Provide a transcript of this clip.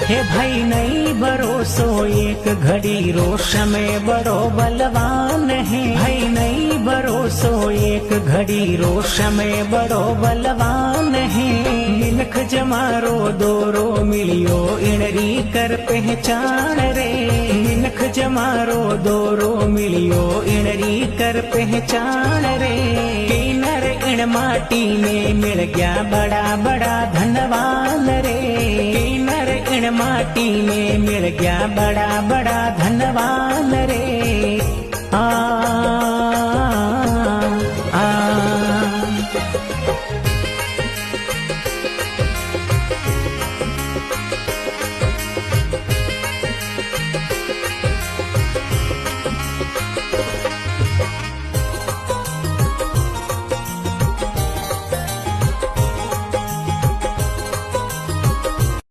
हे भाई नहीं भरोसो एक घड़ी रोश में बड़ो बलवान है। भाई नहीं भरोसो एक घड़ी रोश में बड़ो बलवान है। मिनख जमारो दोरो मिलियो इणरी कर पहचान रे। मिनख जमारो दोरो मिलियो इणरी कर पहचान रे। किनर इण माटी में मिल गया बड़ा बड़ा धनवान रे। किनर इण माटी में मिल गया बड़ा बड़ा